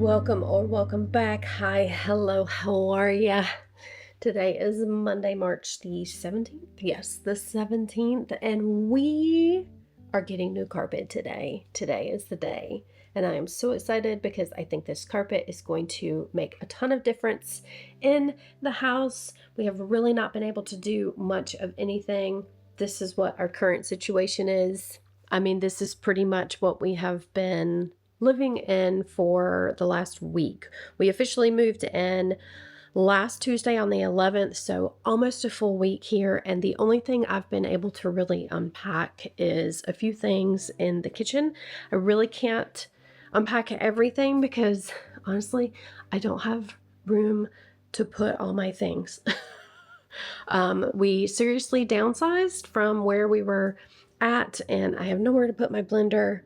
Welcome or welcome back. Hi, hello, how are ya? Today is Monday, March the 17th. Yes, the 17th, and we are getting new carpet today. Today is the day, and I am so excited because I think this carpet is going to make a ton of difference in the house. We have really not been able to do much of anything. This is what our current situation is. I mean, this is pretty much what we have been living in for the last week. We officially moved in last Tuesday on the 11th, so almost a full week here. And the only thing I've been able to really unpack is a few things in the kitchen. I really can't unpack everything because honestly, I don't have room to put all my things. We seriously downsized from where we were at, and I have nowhere to put my blender.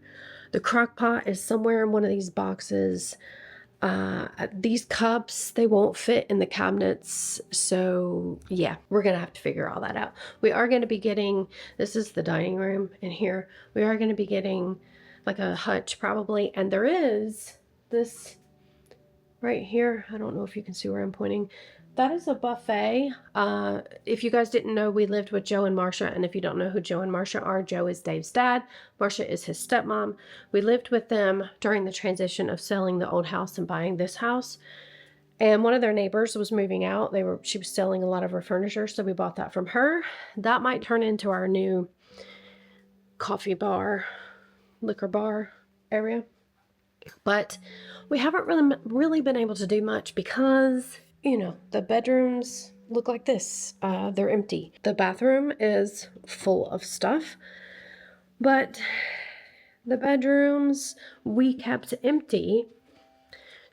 The crock pot is somewhere in one of these boxes. These cups, they won't fit in the cabinets. So yeah, we're going to have to figure all that out. We are going to be getting, this is the dining room in here. We are going to be getting like a hutch probably. And there is this right here. I don't know if you can see where I'm pointing. That is a buffet. If you guys didn't know, we lived with Joe and Marcia, and if you don't know who Joe and Marcia are, Joe is Dave's dad. Marcia is his stepmom. We lived with them during the transition of selling the old house and buying this house. And one of their neighbors was moving out. She was selling a lot of her furniture, so we bought that from her. That might turn into our new coffee bar, liquor bar area. But we haven't really been able to do much because, you know, the bedrooms look like this. They're empty. The bathroom is full of stuff, but the bedrooms we kept empty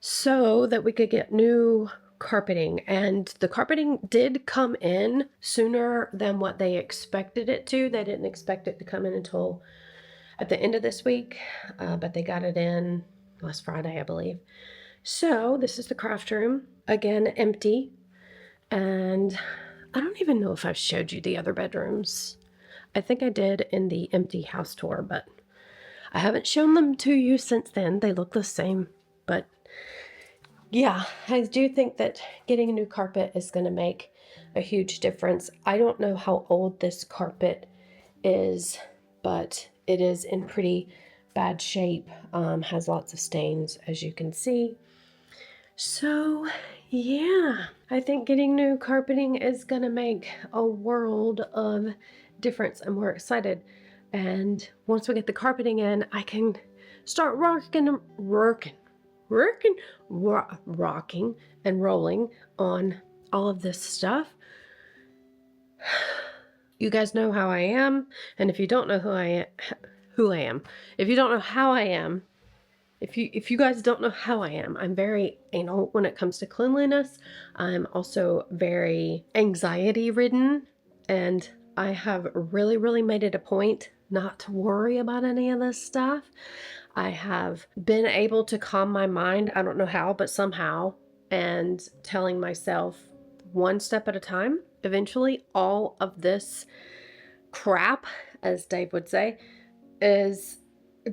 so that we could get new carpeting. And the carpeting did come in sooner than what they expected it to. They didn't expect it to come in until at the end of this week, but they got it in last Friday, I believe. So this is the craft room, again, empty. And I don't even know if I've showed you the other bedrooms. I think I did in the empty house tour, but I haven't shown them to you since then. They look the same, but yeah, I do think that getting a new carpet is going to make a huge difference. I don't know how old this carpet is, but it is in pretty bad shape, has lots of stains, as you can see. So yeah, I think getting new carpeting is gonna make a world of difference, and we're excited. And once we get the carpeting in, I can start rocking and rolling on all of this stuff. You guys know how I am, and if you don't know who I am, if you don't know how I am, if you guys don't know how I am, I'm very anal when it comes to cleanliness. I'm also very anxiety ridden, and I have really made it a point not to worry about any of this stuff. I have been able to calm my mind, I don't know how, but somehow, and telling myself one step at a time, eventually all of this crap, as Dave would say, is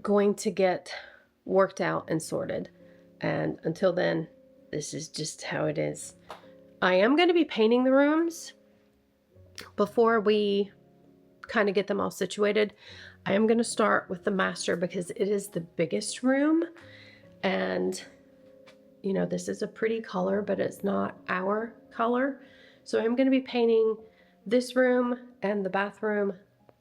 going to get worked out and sorted. And until then, this is just how it is. I am going to be painting the rooms before we kind of get them all situated. I am going to start with the master because it is the biggest room, and you know, this is a pretty color, but it's not our color. So I'm going to be painting this room and the bathroom.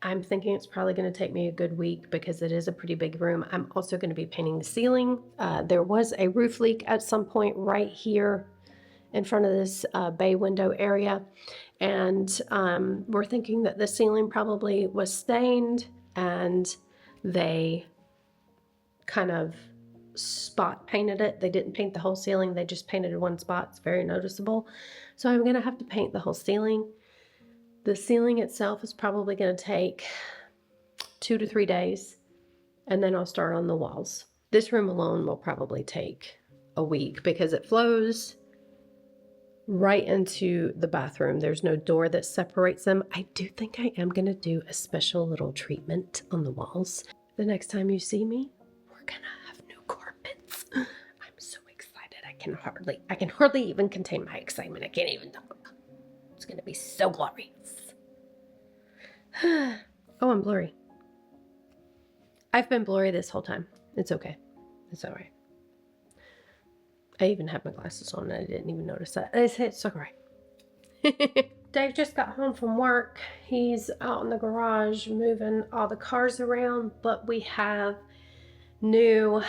I'm thinking it's probably going to take me a good week because it is a pretty big room. I'm also going to be painting the ceiling. There was a roof leak at some point right here in front of this bay window area. And we're thinking that the ceiling probably was stained, and they kind of spot painted it. They didn't paint the whole ceiling. They just painted one spot. It's very noticeable. So I'm going to have to paint the whole ceiling. The ceiling itself is probably going to take 2 to 3 days, and then I'll start on the walls. This room alone will probably take a week because it flows right into the bathroom. There's no door that separates them. I do think I am going to do a special little treatment on the walls. The next time you see me, we're going to have new carpets. I'm so excited. can hardly even contain my excitement. I can't even talk. It's gonna be so glorious. Oh, I'm blurry. I've been blurry this whole time. It's okay. It's all right. I even have my glasses on and I didn't even notice that. It's all right. Dave just got home from work. He's out in the garage moving all the cars around, but we have new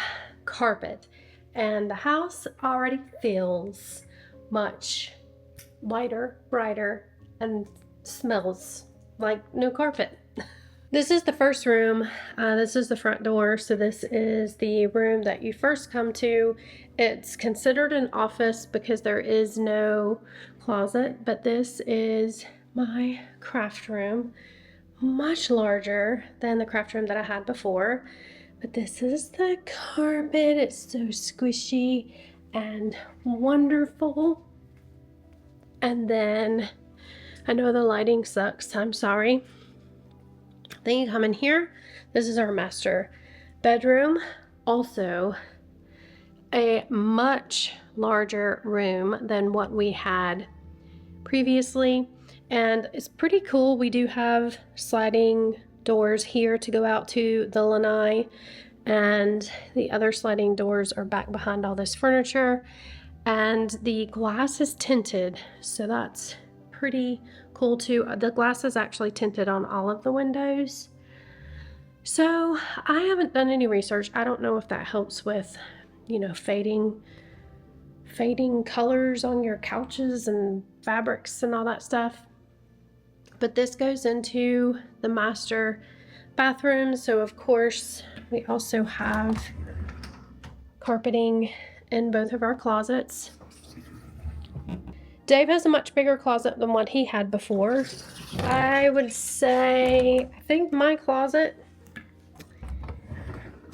carpet and the house already feels much lighter, brighter, and smells like new carpet. This is the first room. This is the front door. So this is the room that you first come to. It's considered an office because there is no closet, but this is my craft room. Much larger than the craft room that I had before. But this is the carpet. It's so squishy and wonderful. And then, I know the lighting sucks. I'm sorry. Then you come in here. This is our master bedroom. Also, a much larger room than what we had previously. And it's pretty cool. We do have sliding doors here to go out to the lanai, and the other sliding doors are back behind all this furniture, and the glass is tinted, so that's pretty cool too. The glass is actually tinted on all of the windows. So I haven't done any research. I don't know if that helps with, you know, fading colors on your couches and fabrics and all that stuff. But this goes into the master bathroom. So of course, we also have carpeting in both of our closets. Dave has a much bigger closet than what he had before. I would say, I think my closet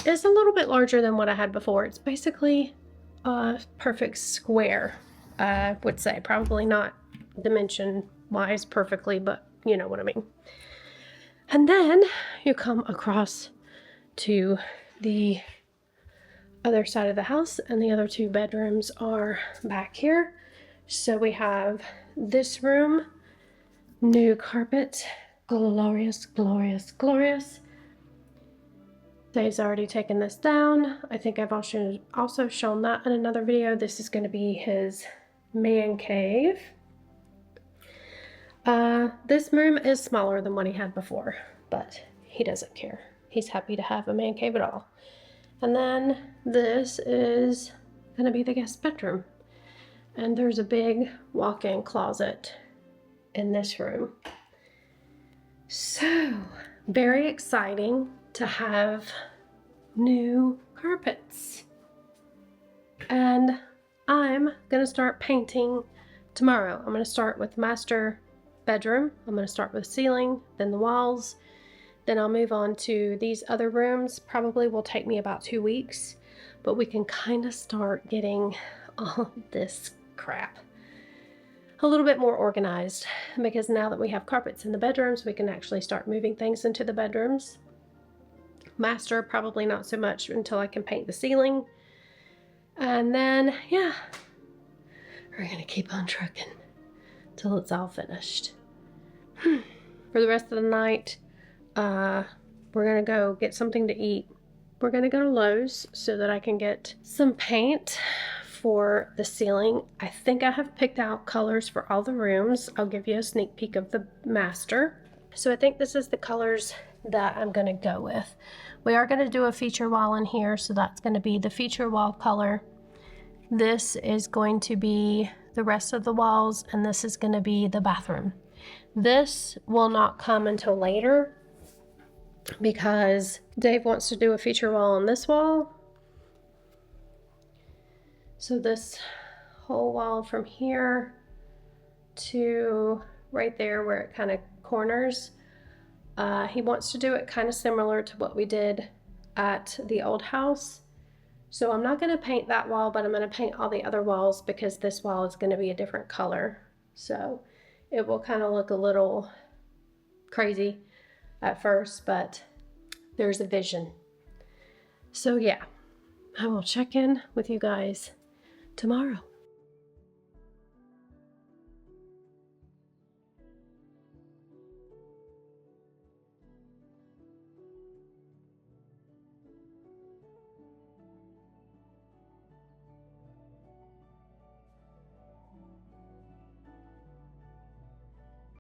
is a little bit larger than what I had before. It's basically a perfect square, I would say. Probably not dimension-wise perfectly, but you know what I mean. And then you come across to the other side of the house, and the other two bedrooms are back here. So we have this room, new carpet, glorious, glorious, glorious. Dave's already taken this down. I think I've also shown that in another video. This is going to be his man cave. This room is smaller than what he had before, but he doesn't care. He's happy to have a man cave at all. And then this is going to be the guest bedroom. And there's a big walk-in closet in this room. So, very exciting to have new carpets. And I'm going to start painting tomorrow. I'm going to start with master bedroom. I'm going to start with ceiling, then the walls. Then I'll move on to these other rooms. Probably will take me about 2 weeks, but we can kind of start getting all this crap a little bit more organized, because now that we have carpets in the bedrooms, we can actually start moving things into the bedrooms. Master, probably not so much until I can paint the ceiling. And then, yeah, we're gonna keep on trucking till it's all finished. For the rest of the night, we're gonna go get something to eat. We're gonna go to Lowe's so that I can get some paint for the ceiling. I think I have picked out colors for all the rooms. I'll give you a sneak peek of the master. So I think this is the colors that I'm gonna go with. We are gonna do a feature wall in here, so that's gonna be the feature wall color. This is going to be the rest of the walls, and this is gonna be the bathroom. This will not come until later because Dave wants to do a feature wall on this wall. So this whole wall from here to right there where it kind of corners, he wants to do it kind of similar to what we did at the old house. So I'm not going to paint that wall, but I'm going to paint all the other walls because this wall is going to be a different color. So it will kind of look a little crazy at first, but there's a vision. So yeah, I will check in with you guys tomorrow.